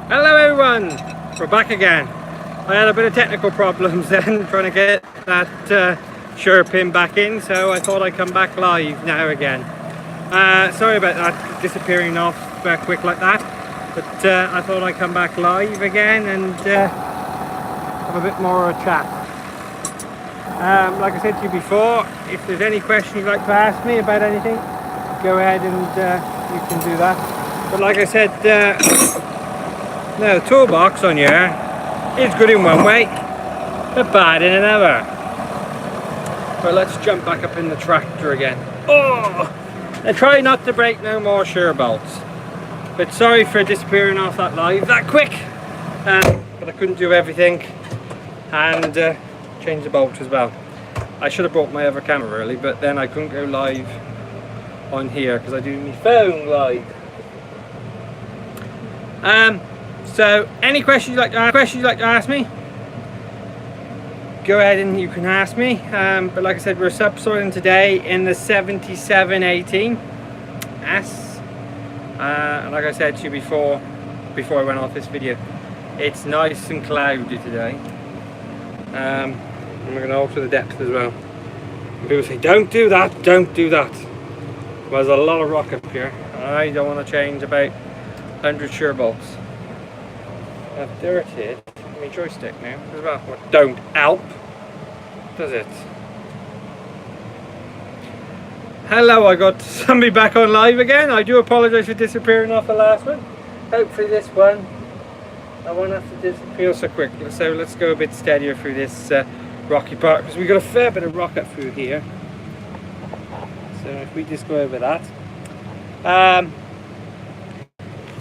Hello everyone, we're back again. I had a bit of technical problems then trying to get that Shure pin back in, so I thought I'd come back live now again. Sorry about that disappearing off quick like that, but I thought I'd come back live again and have a bit more of a chat. Like I said to you before, if there's any questions you'd like to ask me about anything, go ahead and you can do that. But like I said, now the toolbox on here is good in one way, but bad in another. But let's jump back up in the tractor again. Oh! And try not to break no more Shure bolts. But sorry for disappearing off that live that quick. But I couldn't do everything and change the bolt as well. I should have brought my other camera really, but then I couldn't go live on here because I do my phone live. So any questions you'd like to ask me, go ahead and you can ask me. But like I said, we're subsoiling today in the 7718 S. And like I said to you before I went off this video, it's nice and cloudy today. And we're going to alter the depth as well. And people say, don't do that, don't do that. There's a lot of rock up here. I don't want to change about 100 Shure bolts. I've dirtied my joystick now as well. What don't help, does it? Hello, I got somebody back on live again. I do apologise for disappearing off the last one. Hopefully this one I won't have to disappear so quick. So let's go a bit steadier through this rocky part, because we've got a fair bit of rock up through here. So if we just go over that.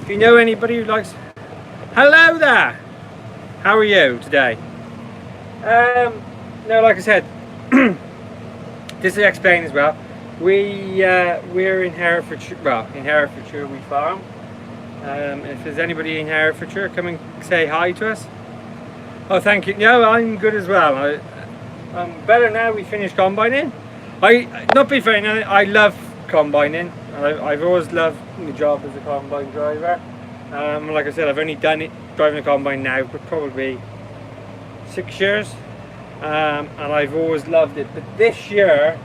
If you know anybody who likes... Hello there! How are you today? No, like I said, just to explain as well, we're in Herefordshire, well, in Herefordshire we farm. If there's anybody in Herefordshire, come and say hi to us. Oh, thank you. No, I'm good as well. I'm better now we finished combining. Not being fair, I love combining. I've always loved my job as a combine driver. Like I said, I've only done it driving a combine now for probably 6 years, and I've always loved it. But this year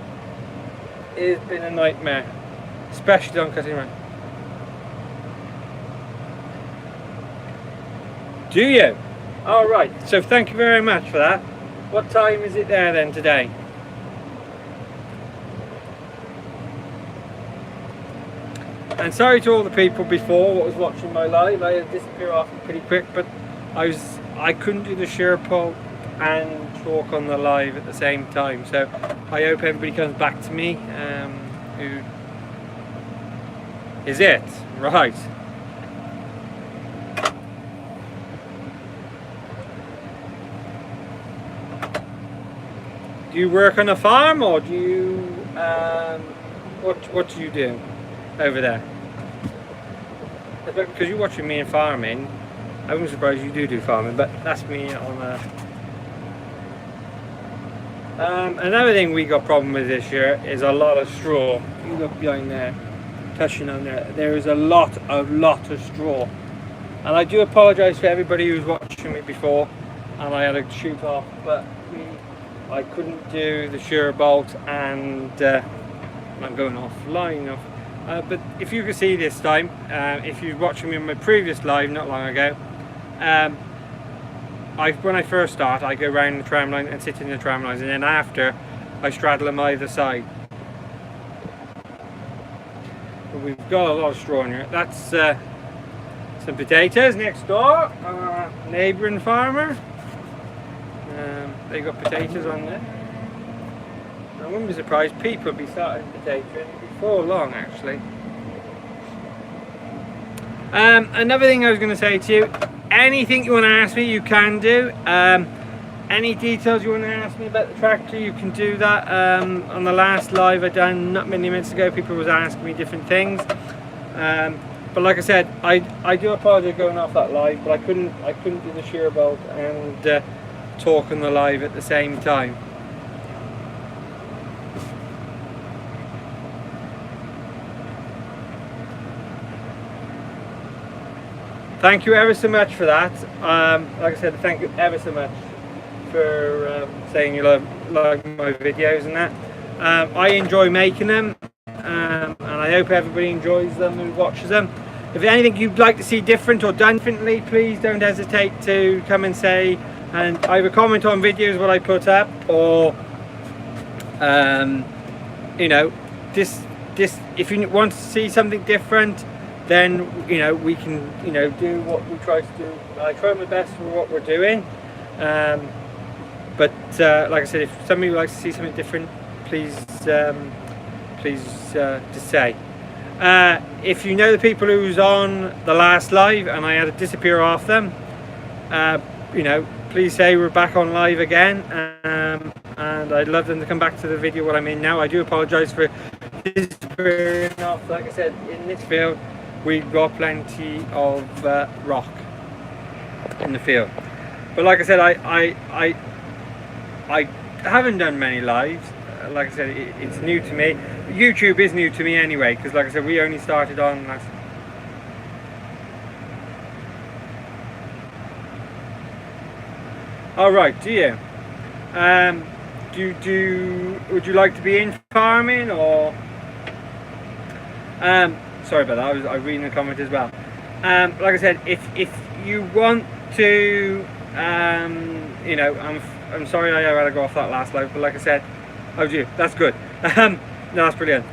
has been a nightmare, especially on cutting around. Do you? All right. So thank you very much for that. What time is it there then today? And sorry to all the people before what was watching my live. I disappeared off pretty quick, but I couldn't do the Shure pulp and talk on the live at the same time. So I hope everybody comes back to me. Who is it? Right. Do you work on a farm, or do you what do you do over there? Because you're watching me in farming, I wouldn't surprise you do farming, but that's me on a... another thing we got problem with this year is a lot of straw. You look behind there, touching on there is a lot of straw. And I do apologise for everybody who was watching me before and I had to shoot off, but I couldn't do the Shure bolt, and I'm going offline now. But if you can see this time, if you're watching me on my previous live not long ago, when I first start, I go around the tram line and sit in the tram lines, and then after I straddle them either side. But we've got a lot of straw in here. That's some potatoes next door, neighbouring farmer. They got potatoes on there. I wouldn't be surprised people would be starting potatoes before long, actually. Another thing I was going to say to you, anything you want to ask me, you can do. Any details you want to ask me about the tractor, you can do that. On the last live I done not many minutes ago, people was asking me different things. But like I said, I do apologize going off that live, but I couldn't do the Shure bolt and talk on the live at the same time. thank you ever so much for that. Like I said, thank you ever so much for saying you like my videos and that. I enjoy making them, and I hope everybody enjoys them who watches them. If anything you'd like to see different or done differently, please don't hesitate to come and say, and either comment on videos what I put up, or you know, this if you want to see something different, then you know we can do what we try to do. I try my best for what we're doing, but like I said, if somebody would like to see something different, please just say. If you know the people who was on the last live and I had to disappear off them, you know, please say we're back on live again, and I'd love them to come back to the video what I'm in now. I do apologise for disappearing off. Like I said, in this field we've got plenty of rock in the field, but like I said, I haven't done many lives. Like I said, it's new to me. YouTube is new to me anyway, because like I said, we only started on last. All right, do you? Would you like to be in farming, or? Sorry about that. I was reading the comment as well. Like I said, if you want to, you know, I'm sorry I had to go off that last live, but like I said, oh dear, that's good. No, that's brilliant.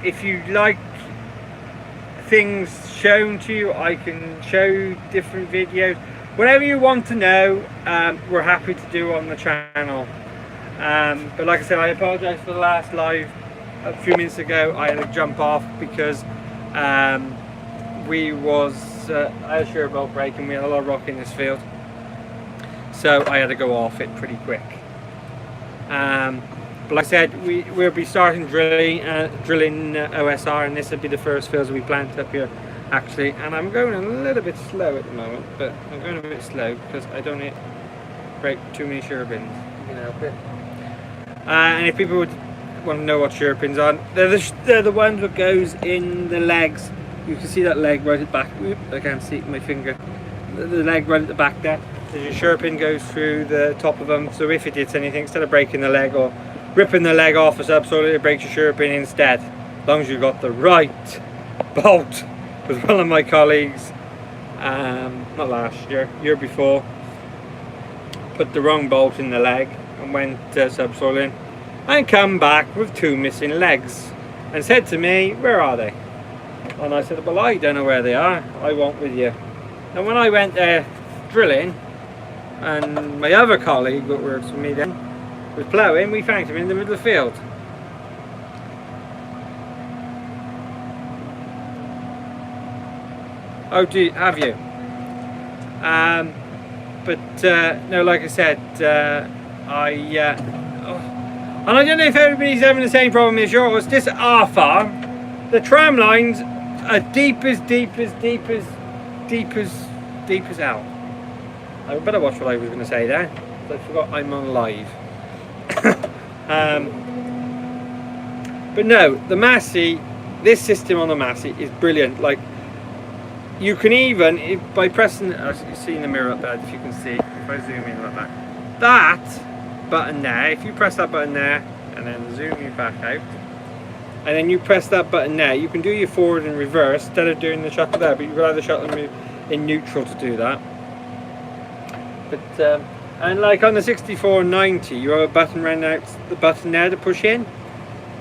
If you like things shown to you, I can show you different videos. Whatever you want to know, we're happy to do on the channel. But like I said, I apologise for the last live a few minutes ago. I had to jump off because I had a shear bolt break and we had a lot of rock in this field, so I had to go off it pretty quick. But like I said, we'll be starting drilling OSR, and this will be the first fields we plant up here actually. And I'm going a little bit slow at the moment, but I'm going a bit slow because I don't want to break too many shear bins. You can help it. And if people would want to know what shear pins are, they're the ones that goes in the legs. You can see that leg right at the back. Oop, I can't see my finger. The leg right at the back there. The shear pin goes through the top of them, so if it hits anything, instead of breaking the leg or ripping the leg off a subsoil, it breaks your shear pin instead, as long as you got the right bolt. Because one of my colleagues, not last year, year before, put the wrong bolt in the leg and went subsoiling and come back with 2 missing legs and said to me, "Where are they?" And I said, "Well, I don't know where they are, I won't with you." And when I went there drilling, and my other colleague that works with me then was ploughing, we found him in the middle of the field. Oh, have you? No, like I said, and I don't know if everybody's having the same problem as yours. This our farm, the tram lines are deep as hell. I better watch what I was going to say there. I forgot I'm on live. But no, the Massey, this system on the Massey is brilliant. Like, you can even, by pressing, as you see in the mirror up there, if you can see, if I zoom in like that button there, if you press that button there, and then zoom you back out, and then you press that button there, you can do your forward and reverse instead of doing the shuttle there, but you can either shuttle and move in neutral to do that. But and like on the 6490, you have a button running out the button there to push in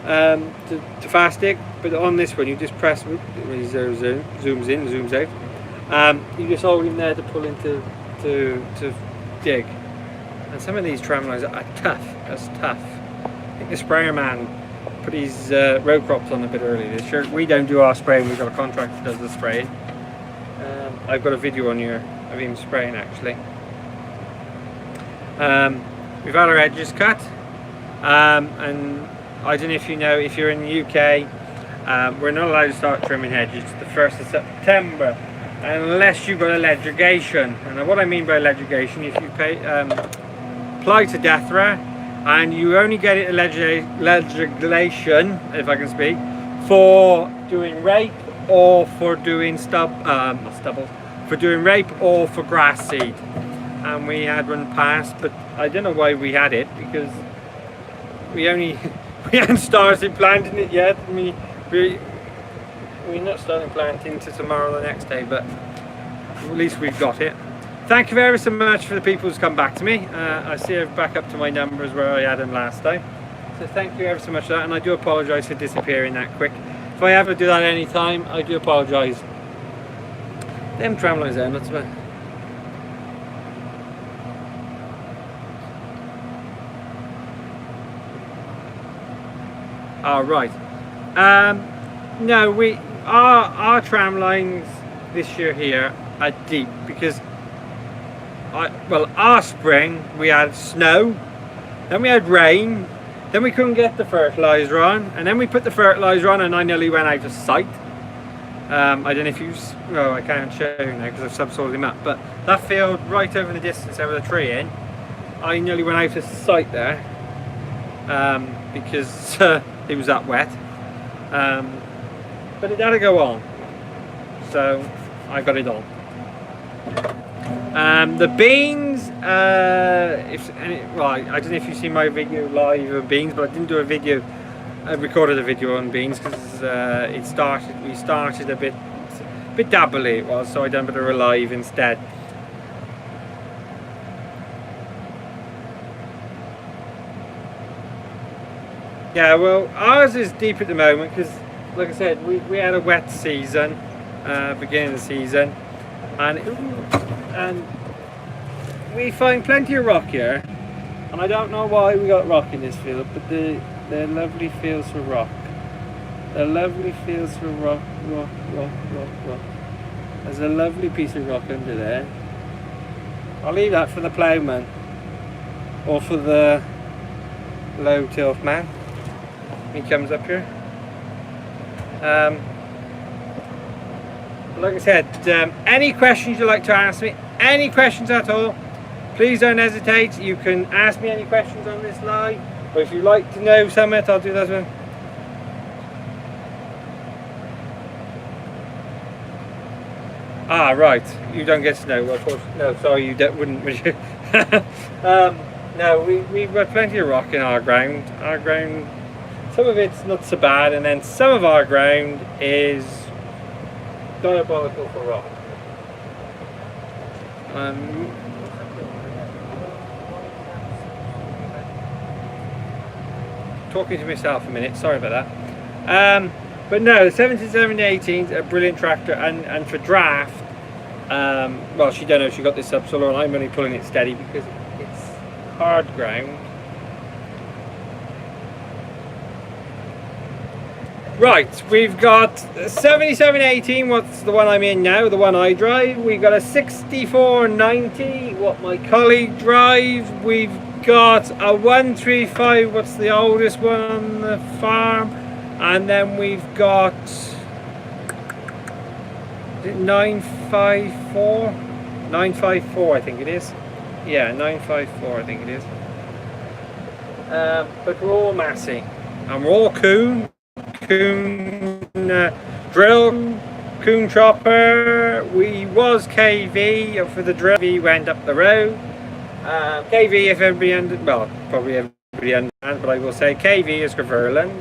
to fast stick, but on this one you just press, zooms in, zooms out, you just hold him there to pull into to dig. And some of these tram lines are tough. That's tough. I think the sprayer man put his row crops on a bit early this year. We don't do our spraying, we've got a contractor that does the spraying. I've got a video on here of him spraying actually. We've had our edges cut, and I don't know if you know, if you're in the UK, we're not allowed to start trimming hedges the 1st of September unless you've got a legislation. And what I mean by legislation, if you apply to DEFRA and you only get a legislation, if I can speak, for doing rape or for doing stubble, for doing rape or for grass seed. And we had one pass, but I don't know why we had it, because we hadn't started planting it yet. We're not starting planting till tomorrow or the next day, but at least we've got it. Thank you very so much for the people who's come back to me. I see I'm back up to my numbers where I had them last time. So thank you ever so much for that, and I do apologise for disappearing that quick. If I ever do that any time, I do apologise. Them tramlines there, not so bad. Oh, right. No, our tram lines this year here are deep because our spring we had snow, then we had rain, then we couldn't get the fertiliser on, and then we put the fertiliser on and I nearly went out of sight. I don't know if you... well, I can't show you now because I've subsoiled him up, but that field right over the distance there with the tree in, I nearly went out of sight there because it was that wet. But it had to go on, so I got it on. The beans, I don't know if you've seen my video live of beans, but I didn't do a video. I recorded a video on beans because we started a bit dabbly it was, so I done a bit of a live instead. Yeah, well, ours is deep at the moment because, like I said, we had a wet season, beginning of the season, and we find plenty of rock here, and I don't know why we got rock in this field, but they're lovely fields for rock. They're lovely fields for rock. There's a lovely piece of rock under there. I'll leave that for the ploughman or for the low tilt man. He comes up here. Like I said, any questions you'd like to ask me, any questions at all, please don't hesitate. You can ask me any questions on this live, or if you'd like to know something, I'll do that one. Ah, right, you don't get to know. Well, of course, no, sorry, you wouldn't, would you? No, we've got plenty of rock in our ground. Our ground, some of it's not so bad, and then some of our ground is diabolical for rock. Talking to myself a minute, sorry about that. But no, the 7718 is a brilliant tractor, and for draft, well, she don't know she got this subsoiler, and I'm only pulling it steady because it's hard ground. Right, we've got 7718, what's the one I'm in now, the one I drive. We've got a 6490, what my colleague drives. We've got a 135, what's the oldest one on the farm. And then we've got, is it 954? 954 I think it is. Yeah, 954 I think it is. But we're all Massey. And we're all Coon drill, Coon chopper. We was KV for the drill. KV went up the road. KV, if everybody well, probably everybody understands, but I will say KV is Graverland.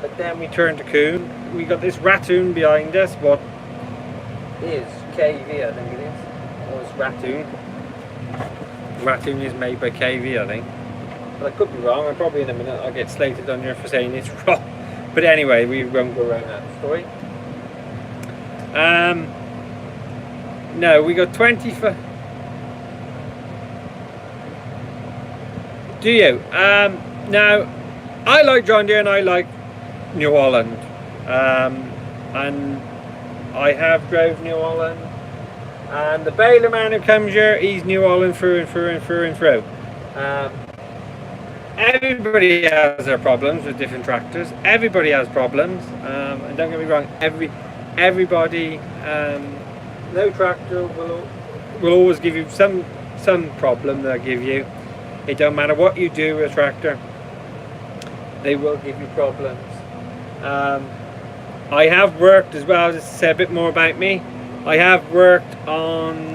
But then we turned to Coon. We got this Ratoon behind us. What is KV? I think it is. Or it's Ratoon. Ratoon is made by KV, I think. But I could be wrong. I'm probably in a minute I'll get slated on here for saying it's wrong. But anyway, we won't go around that story. No, we got 20 for. Do you? Now, I like John Deere and I like New Holland, and I have drove New Holland, and the baler man who comes here, he's New Holland through and through and through and through. Everybody has their problems with different tractors. Everybody has problems, and don't get me wrong. Everybody, no tractor will always give you some problem. They'll give you. It don't matter what you do with a tractor. They will give you problems. I have worked as well, just to say a bit more about me. I have worked on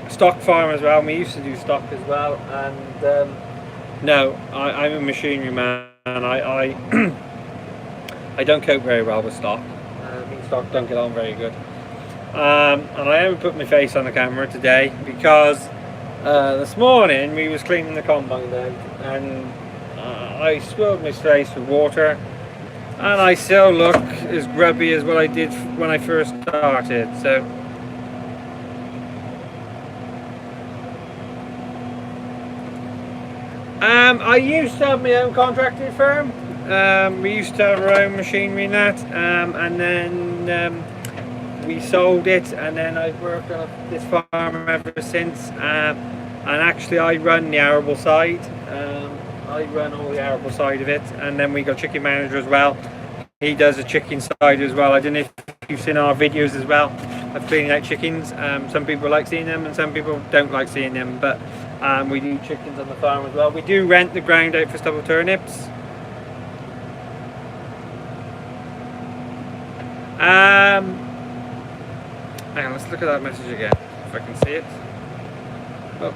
stock farm as well. We used to do stock as well, and no, I'm a machinery man. I I don't cope very well with stock. Me and stock don't get on very good. And I haven't put my face on the camera today because this morning we was cleaning the compound out, and I swilled my face with water, and I still look as grubby as what I did when I first started. So I used to have my own contracting firm. We used to have our own machinery and that, and then we sold it, and then I've worked on this farm ever since. And actually, I run the arable side. I run all the arable side of it, and then we got chicken manager as well. He does the chicken side as well. I don't know if you've seen our videos as well of cleaning out chickens. Some people like seeing them, and some people don't like seeing them. But we do chickens on the farm as well. We do rent the ground out for stubble turnips. Hang on, let's look at that message again, if I can see it. Oh.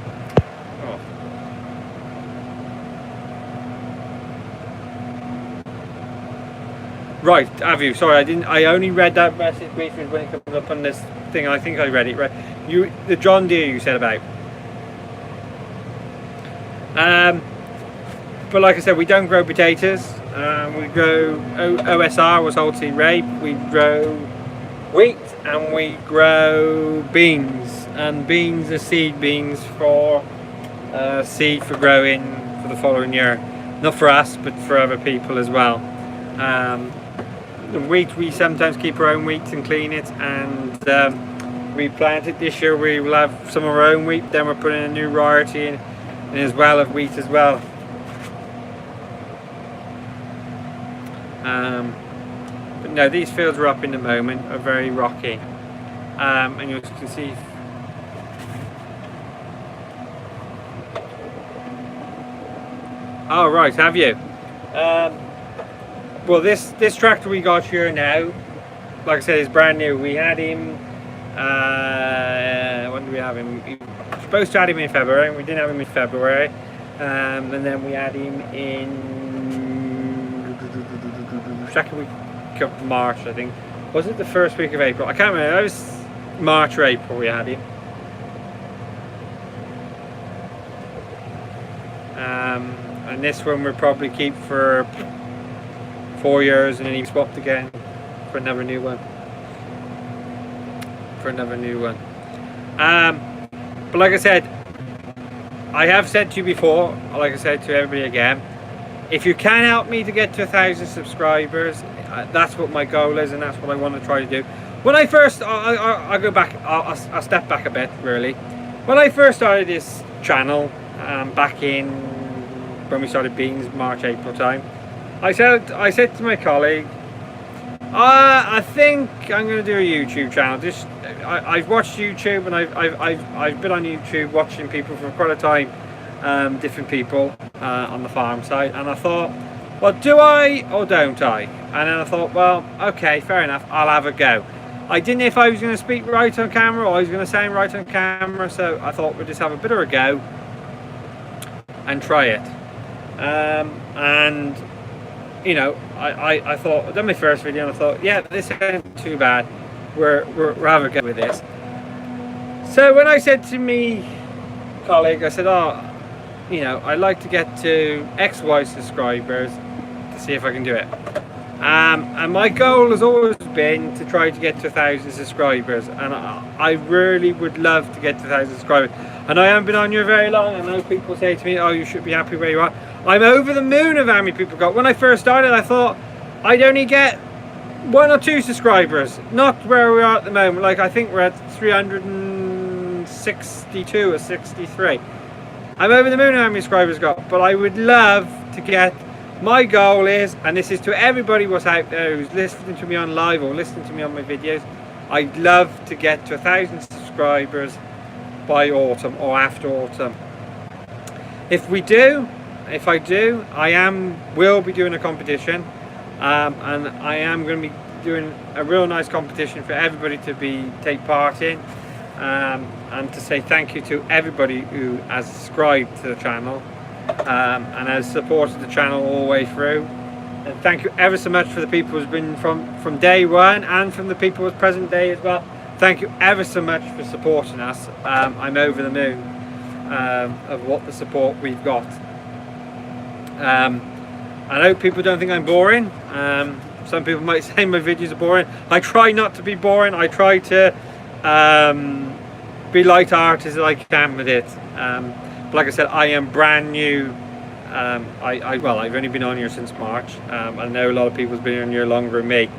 Right, have you? Sorry, I didn't. I only read that message briefly when it comes up on this thing. I think I read it right. The John Deere you said about. But like I said, we don't grow potatoes. We grow OSR, was whole seed rape. We grow wheat, and we grow beans. And beans are seed beans for seed for growing for the following year. Not for us, but for other people as well. The wheat, we sometimes keep our own wheat and clean it, and we plant it this year. We will have some of our own wheat, then we're putting a new variety in as well of wheat as well. But no, these fields are up in the moment, are very rocky, and you can see oh right, have you? Well, this tractor we got here now, like I said, is brand new. We had him when did we have him? We were supposed to have him in February, and we didn't have him in February, and then we had him in second week of March, I think. Was it the first week of April? I can't remember. It was March or April we had him. And this one we'll probably keep for 4 years, and then he swapped again for another new one. But like I said, I have said to you before, like I said to everybody again, if you can help me to get to 1,000 subscribers, that's what my goal is, and that's what I want to try to do. When I first, I'll go back, I'll step back a bit really. When I first started this channel, back in, when we started Beans, March, April time, I said to my colleague, I think I'm going to do a YouTube channel. I've watched YouTube, and I've been on YouTube watching people for quite a time, different people on the farm side, and I thought, well, do I or don't I? And then I thought, well, okay, fair enough, I'll have a go. I didn't know if I was going to speak right on camera or I was going to sound right on camera, so I thought we'd just have a bit of a go and try it. And you know, I thought, I done my first video and I thought, yeah, this isn't too bad. We're having a go with this. So when I said to me colleague, I said, oh, you know, I'd like to get to XY subscribers to see if I can do it. And my goal has always been to try to get to 1,000 subscribers, and I really would love to get to 1,000 subscribers. And I haven't been on here very long. I know people say to me, oh, you should be happy where you are. I'm over the moon of how many people got. When I first started, I thought I'd only get 1 or 2 subscribers, not where we are at the moment. Like, I think we're at 362 or 63. I'm over the moon of how many subscribers got, but I would love to get, my goal is, and this is to everybody what's out there who's listening to me on live or listening to me on my videos, I'd love to get to 1,000 subscribers by autumn or after autumn. If I do, I will be doing a competition. and I am going to be doing a real nice competition for everybody to take part in, and to say thank you to everybody who has subscribed to the channel and has supported the channel all the way through. And thank you ever so much for the people who's been from day one, and from the people who's present day as well. Thank you ever so much for supporting us. I'm over the moon of what the support we've got. I hope people don't think I'm boring. Some people might say my videos are boring. I try not to be boring. I try to be light-hearted as I can with it. But like I said, I am brand new. Well, I've only been on here since March. I know a lot of people have been on here longer than me.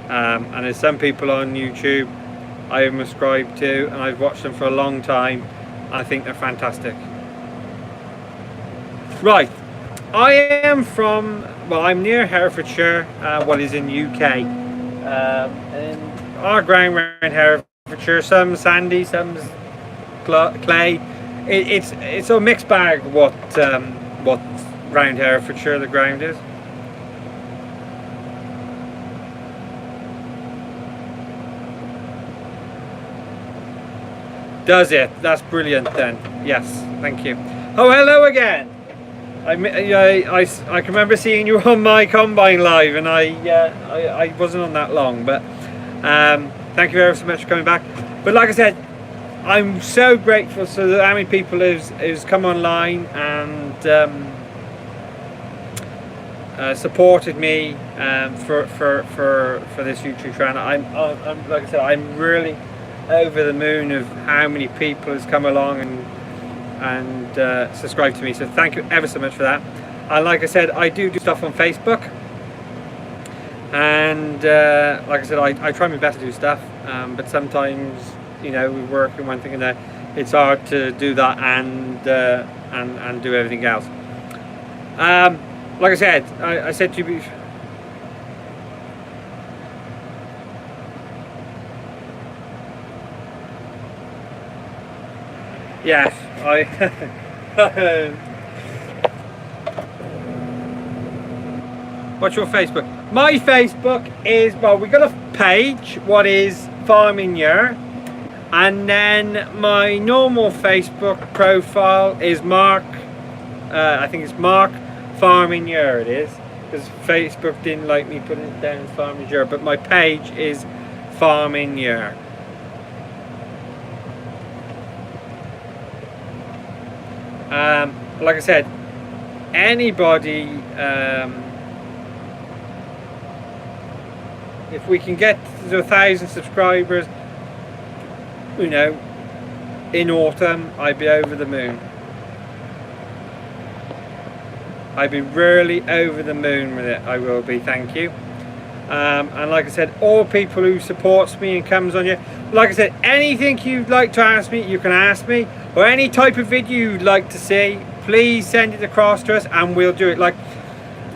And there's some people on YouTube I am subscribed to, and I've watched them for a long time. I think they're fantastic. Right, I am from, well, I'm near Herefordshire, what is in UK. And our ground around Herefordshire, some sandy, some clay. It's a mixed bag what round Herefordshire the ground is. Does it? That's brilliant then. Yes, thank you. Oh, hello again. I can remember seeing you on my Combine Live, and I wasn't on that long, but thank you very so much for coming back. But like I said, I'm so grateful to how many people who's come online and supported me for this YouTube channel. I'm like I said, I'm really over the moon of how many people has come along and subscribed to me. So thank you ever so much for that. And like I said, I do stuff on Facebook, and like I said, I try my best to do stuff, but sometimes, you know, we work in one thing and that it's hard to do that and do everything else. Like I said, I said to you. Yes, What's your Facebook? My Facebook is, well, we got a page, what is Farming Year, and then my normal Facebook profile is Mark, I think it's Mark Farming Year it is, because Facebook didn't like me putting it down as Farming Year, but my page is Farming Year. Like I said, anybody, if we can get to 1,000 subscribers, you know, in autumn, I'd be over the moon. I'd be really over the moon with it. I will be, thank you. And like I said, all people who supports me and comes on here, like I said, anything you'd like to ask me, you can ask me, or any type of video you'd like to see, please send it across to us and we'll do it. Like,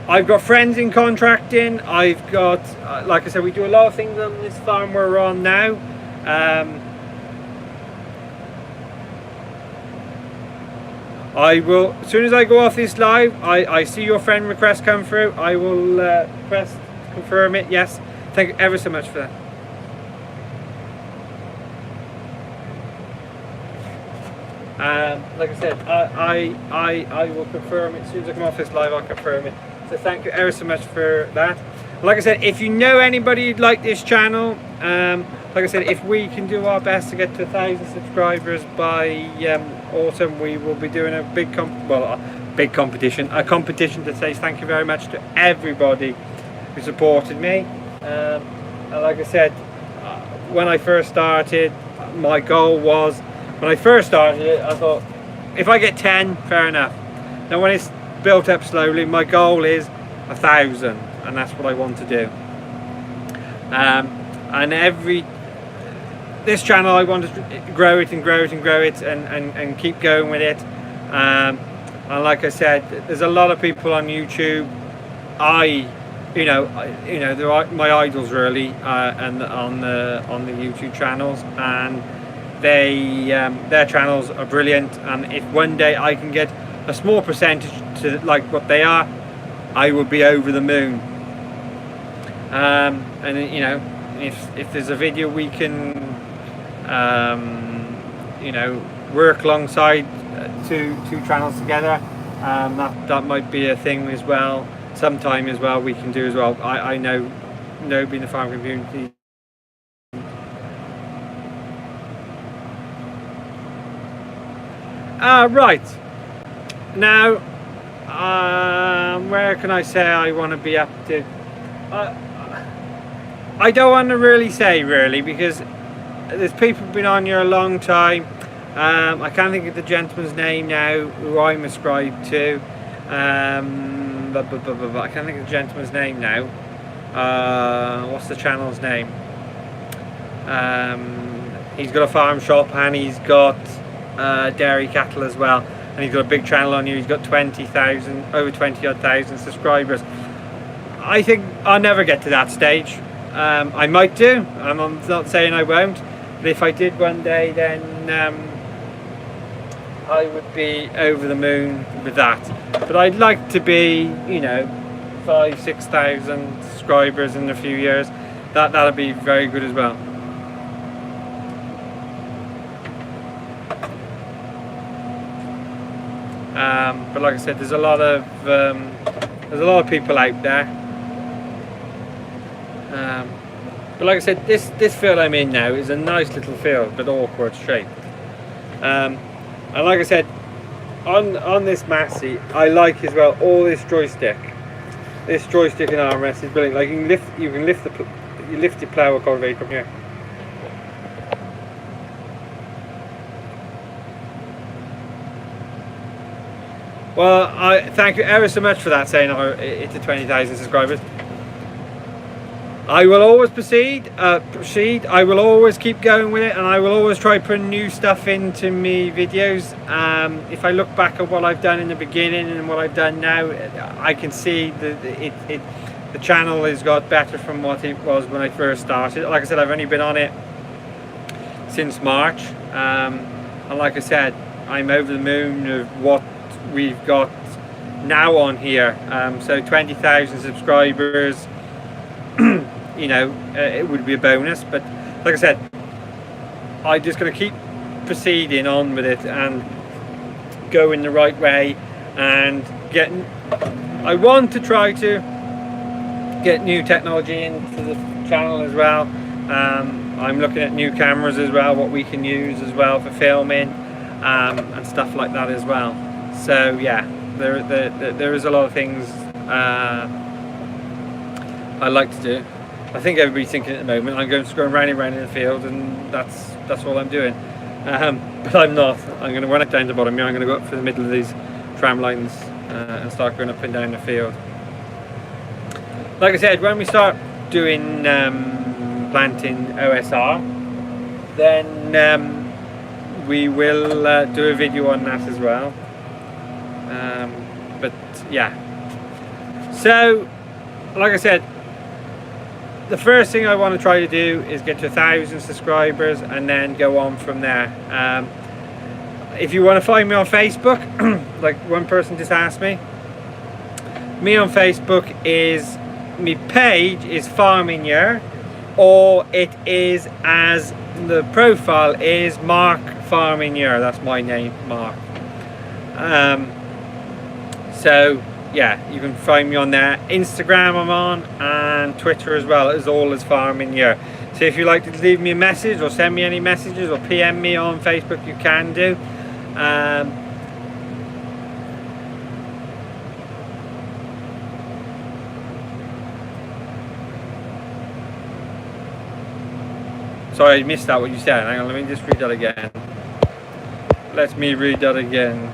I've got friends in contracting, I've got, like I said, we do a lot of things on this farm we're on now. I will, as soon as I go off this live, I see your friend request come through, I will request, confirm it, yes. Thank you ever so much for that. Like I said, I will confirm it as soon as I come off this live. I'll confirm it. So thank you ever so much for that. Like I said, if you know anybody who'd like this channel, like I said, if we can do our best to get to 1,000 subscribers by autumn, we will be doing a big competition, a competition to say thank you very much to everybody who supported me. And like I said, when I first started, my goal was, when I first started it, I thought, if I get 10, fair enough. Now when it's built up slowly, my goal is 1,000, and that's what I want to do. And this channel, I want to grow it and grow it and grow it and keep going with it. And like I said, there's a lot of people on YouTube. There are my idols really, and on the YouTube channels, and their channels are brilliant. And if one day I can get a small percentage to like what they are, I will be over the moon. and you know, if there's a video we can you know, work alongside two channels together, that might be a thing as well. Sometime as well we can do as well. I know nobody in the farm community right now, where can I say I want to be up to? I don't want to really say because there's people who've been on here a long time. I can't think of the gentleman's name now who I'm ascribed to. I can't think of the gentleman's name now. What's the channel's name? He's got a farm shop and he's got dairy cattle as well, and he's got a big channel on here. He's got 20,000, over 20,000 subscribers. I think I'll never get to that stage. I might do. I'm not saying I won't, but if I did one day, then I would be over the moon with that. But I'd like to be, you know, 5,000-6,000 subscribers in a few years. That'll be very good as well. But like I said, there's a lot of people out there. But like I said, this field I'm in now is a nice little field, but awkward shape. And like I said, on this Massey, I like as well all this joystick. This joystick and armrest is brilliant. Like you can lift your plough or cultivator from here. Well, I thank you ever so much for that, saying it's to 20,000 subscribers. I will always proceed. I will always keep going with it, and I will always try putting new stuff into me videos. If I look back at what I've done in the beginning and what I've done now, I can see that the channel has got better from what it was when I first started. Like I said, I've only been on it since March, and like I said, I'm over the moon of what we've got now on here. So 20,000 subscribers. You know, it would be a bonus, but like I said, I'm just going to keep proceeding on with it and go in the right way, and I want to try to get new technology into the channel as well. I'm looking at new cameras as well, what we can use as well for filming, and stuff like that as well. So yeah, there is a lot of things I like to do. I think everybody's thinking at the moment I'm going round and round in the field, and that's all I'm doing. But I'm not. I'm going to run it down the bottom here. I'm going to go up through the middle of these tram lines and start going up and down the field. Like I said, when we start doing planting OSR, then we will do a video on that as well. But yeah. So, like I said, the first thing I want to try to do is get to 1,000 subscribers and then go on from there. If you want to find me on Facebook, like one person just asked me on Facebook is, my page is Farming Year, or it is, as the profile is, Mark Farming Year. That's my name, Mark. So yeah, you can find me on there. Instagram I'm on, and Twitter as well, as all as Farming Year. So if you'd like to leave me a message or send me any messages or PM me on Facebook, you can do. Sorry, I missed that what you said. Hang on, let me just read that again. Let me read that again.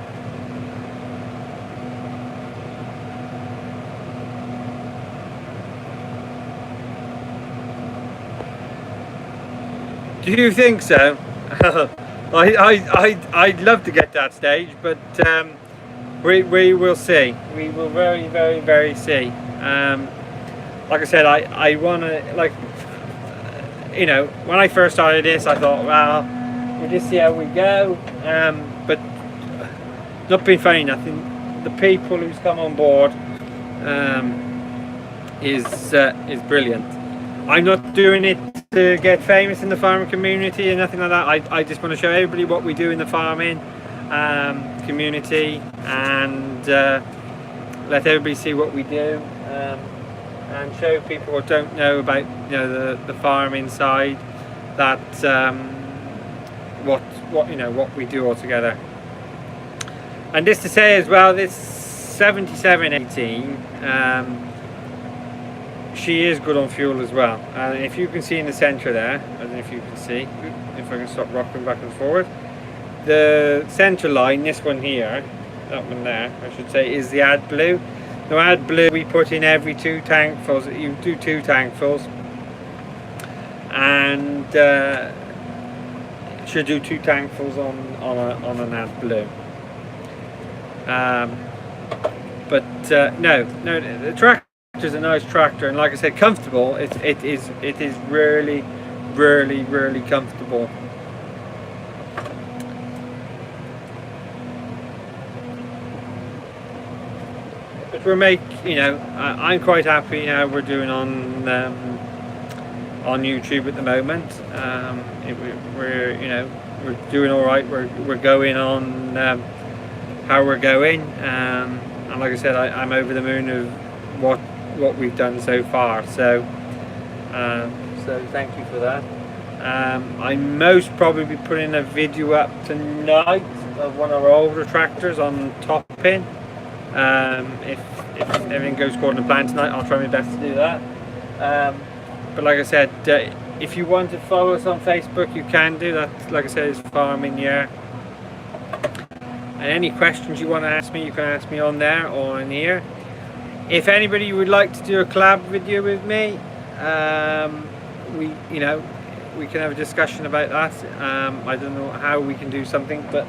Do you think so? I'd love to get that stage, but we will see. We will very see. Like I said, I want to, like, you know, when I first started this, I thought, well, we'll just see how we go. But not being funny, nothing. The people who's come on board, is brilliant. I'm not doing it to get famous in the farming community and nothing like that. I just want to show everybody what we do in the farming community, and let everybody see what we do, and show people who don't know about the farming side that what we do all together. And this to say as well, this 7718. She is good on fuel as well, and if you can see in the centre there, I don't know if you can see, if I can stop rocking back and forward, the centre line, this one here, that one there I should say, is the AdBlue. Now AdBlue we put in every 2 tankfuls. You do 2 tankfuls, and should do 2 tankfuls on an AdBlue. No, the tractor is a nice tractor, and like I said, comfortable. It is really comfortable. But I'm quite happy how we're doing on YouTube at the moment. We're doing all right. We're going on how we're going, and like I said, I'm over the moon of what we've done so far. So thank you for that. I most probably be putting a video up tonight of one of our older tractors on topping. If everything goes according to plan tonight, I'll try my best to do that. But like I said, if you want to follow us on Facebook, you can do that. Like I said, it's Farming Year. And any questions you want to ask me, you can ask me on there or in here. If anybody would like to do a collab video with me, we can have a discussion about that. I don't know how we can do something, but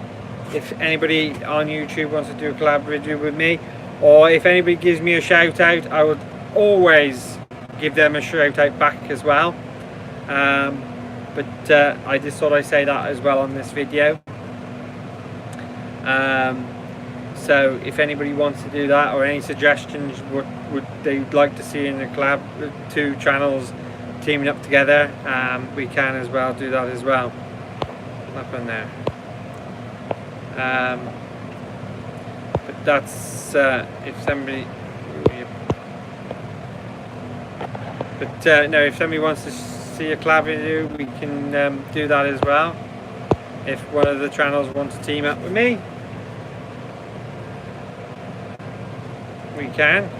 if anybody on YouTube wants to do a collab video with me, or if anybody gives me a shout out, I would always give them a shout out back as well. But I just thought I'd say that as well on this video. So if anybody wants to do that, or any suggestions would they'd like to see in a collab, 2 channels teaming up together, we can as well do that as well. Up in there. But that's if somebody. But no, if somebody wants to see a collab video, we can do that as well. If one of the channels wants to team up with me, we can.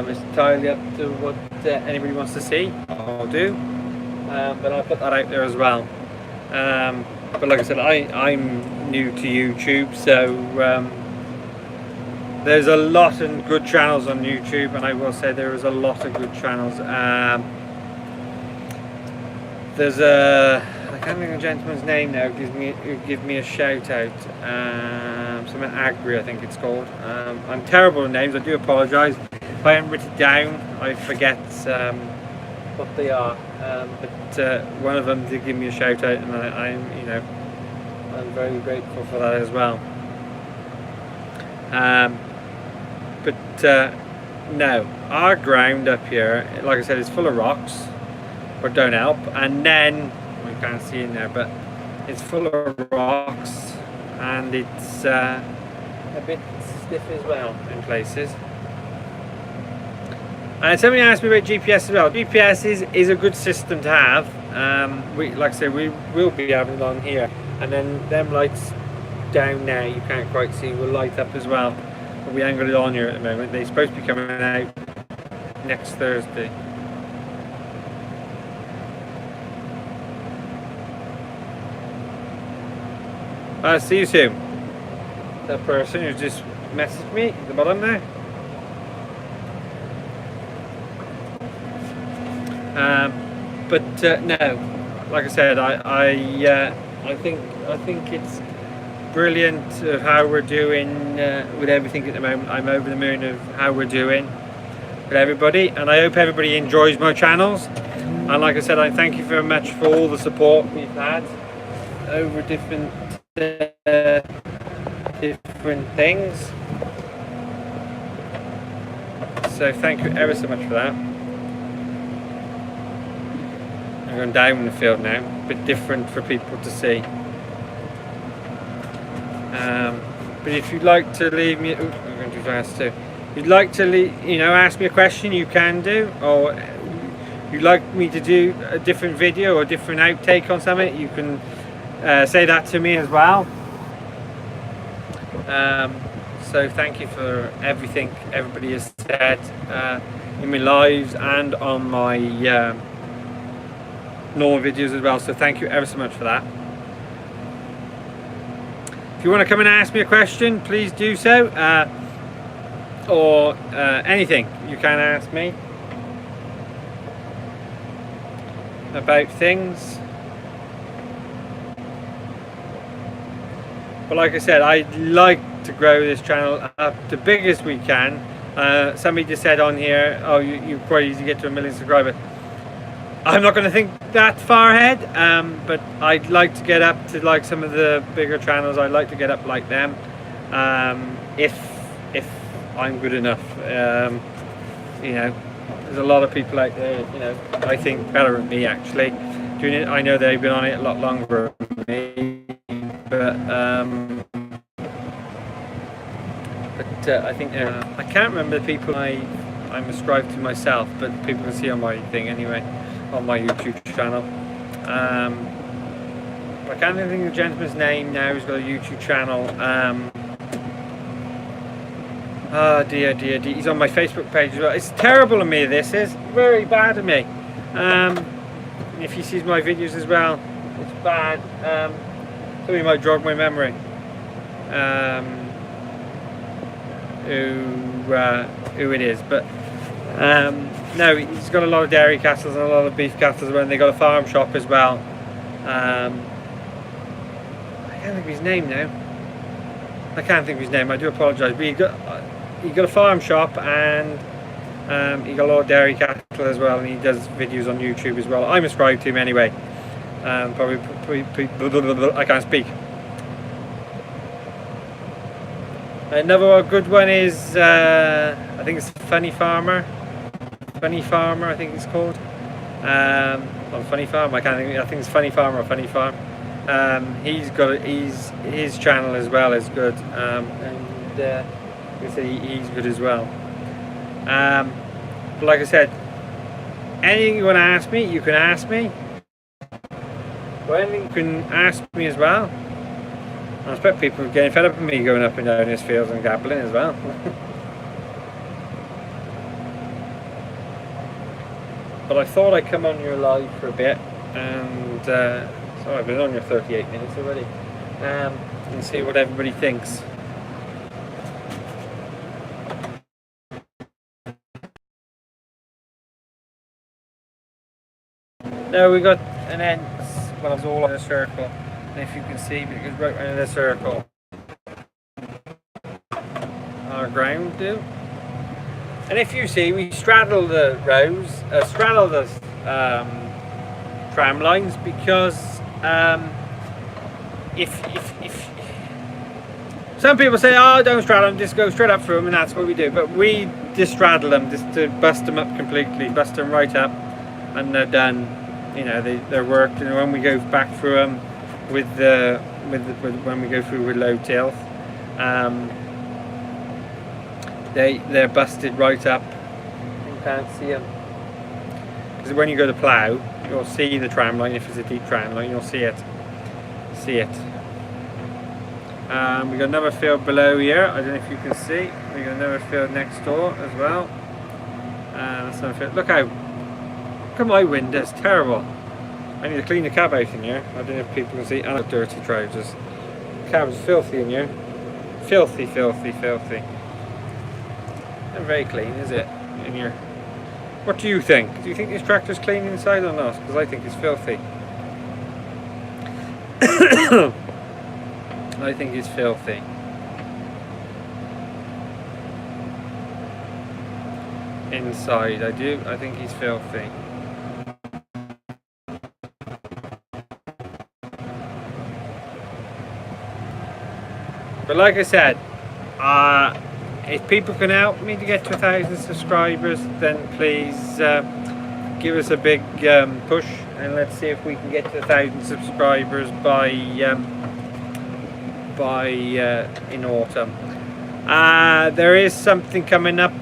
It's entirely up to what anybody wants to see. I'll do, but I'll put that out there as well. But like I said, I'm new to YouTube, so there's a lot of good channels on YouTube, and I will say there is a lot of good channels. There's I can't think of the gentleman's name now, who give me a shout out. Something Agri, I think it's called. I'm terrible with names, I do apologise. If I haven't written it down, I forget what they are. But one of them did give me a shout out, and I'm very grateful for that as well. No, our ground up here, like I said, is full of rocks, or don't help, and then we can't see in there, but it's full of rocks, and it's a bit stiff as well in places. And somebody asked me about GPS as well. GPS is a good system to have. Like I said, we will be having it on here, and then them lights down there you can't quite see will light up as well. But we ain't got it on here at the moment. They're supposed to be coming out next Thursday. I'll see you soon. That person who just messaged me at the bottom there. No, like I said, I think it's brilliant of how we're doing with everything at the moment. I'm over the moon of how we're doing with everybody, and I hope everybody enjoys my channels. And like I said, I thank you very much for all the support we've had over different things. So thank you ever so much for that. I'm going down the field now, a bit different for people to see. But if you'd like to leave me, I'm going too fast too. If you'd like to ask me a question, you can do, or you'd like me to do a different video or a different outtake on something, you can say that to me as well. So thank you for everything everybody has said in my lives and on my normal videos as well. So thank you ever so much for that. If you want to come and ask me a question, please do so, or anything you can ask me about things. But like I said, I'd like to grow this channel up the biggest we can. Somebody just said on here, oh, you quite easy to get to 1 million subscribers. I'm not going to think that far ahead, but I'd like to get up to like some of the bigger channels. I'd like to get up like them, if I'm good enough. There's a lot of people out there, I think better than me actually doing it. I know they've been on it a lot longer than me, but I think I can't remember the people I'm ascribed to myself, but people can see on my thing anyway, on my YouTube channel. I can't even think of the gentleman's name now. He's got a YouTube channel. Oh dear. He's on my Facebook page as well. It's terrible of me. This is very bad of me. If he sees my videos as well, it's bad. Somebody might jog my memory. Who it is, but no, he's got a lot of dairy cattle and a lot of beef cattle, and they got a farm shop as well. I can't think of his name now. I can't think of his name. I do apologise, but he got a farm shop, and he got a lot of dairy cattle as well, and he does videos on YouTube as well. I'm subscribed to him anyway. Probably I can't speak. Another good one is I think it's Funny Farmer. I think it's called. Funny Farm. I can't think. I think it's Funny Farmer or Funny Farm. His channel as well is good, and he's good as well. But like I said, anything you want to ask me, you can ask me. But anything you can ask me as well. I expect people are getting fed up with me going up and down this field and gabbling as well. But I thought I'd come on your live for a bit, and so I've been on your 38 minutes already, and see what everybody thinks. Now we got an end. Well, it's all in a circle. And if you can see, it goes right around in a circle. Our ground do. And if you see, we straddle the rows, straddle the tram lines, because if some people say, oh, don't straddle them, just go straight up through them, and that's what we do. But we just straddle them, just to bust them up completely, bust them right up, and they're done. They're worked. And when we go back through them with when we go through with low tilth, they're busted right up. You can't see them, because when you go to plough, you'll see the tram line. If it's a deep tram line, you'll see it. We got another field below here. I don't know if you can see. We got another field next door as well. Look at my window. It's terrible. I need to clean the cab out in here. I don't know if people can see. And I've dirty trousers. The cab's filthy in here. Filthy. Not very clean, is it? In here. What do you think? Do you think this tractor's clean inside or not? Because I think it's filthy. I think it's filthy. Inside, I do. I think he's filthy. But like I said, if people can help me to get to 1,000 subscribers, then please give us a big push, and let's see if we can get to 1,000 subscribers by in autumn. There is something coming up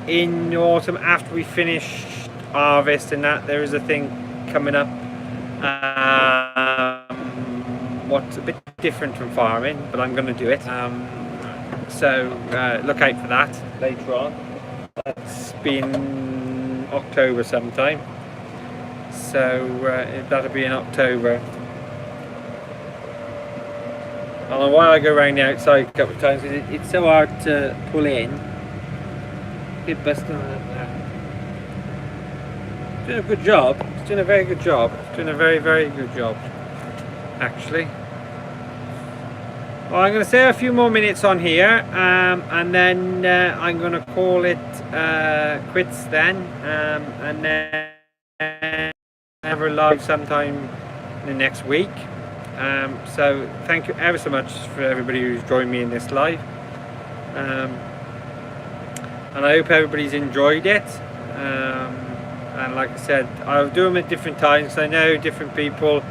in autumn after we finish harvest, and that there is a thing coming up what's a bit different from farming, but I'm going to do it. So look out for that later on. That's been October sometime, so that'll be in October. I don't know why I go around the outside a couple of times, because it's so hard to pull in. Get busted on it now. It's doing a good job. It's doing a very good job. It's doing a very, very good job, actually. Well, I'm going to say a few more minutes on here, and then I'm going to call it quits then, and then have a live sometime in the next week. So thank you ever so much for everybody who's joined me in this live, and I hope everybody's enjoyed it. And like I said, I'll do them at different times. I know different people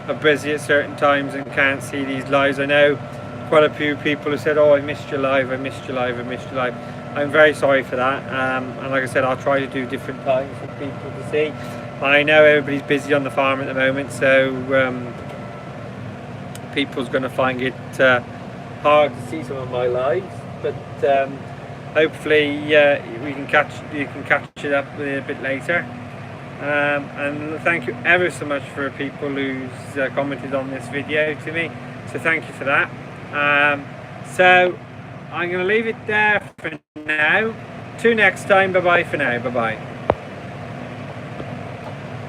are busy at certain times and can't see these lives. I know quite a few people who said, oh, I missed your live, I missed your live, I missed your live. I'm very sorry for that, and like I said, I'll try to do different times for people to see. I know everybody's busy on the farm at the moment, so people's going to find it hard to see some of my lives, but hopefully you can catch it up a bit later. And thank you ever so much for people who's commented on this video to me, so thank you for that. So I'm going to leave it there for now. Till next time, bye bye for now, bye bye.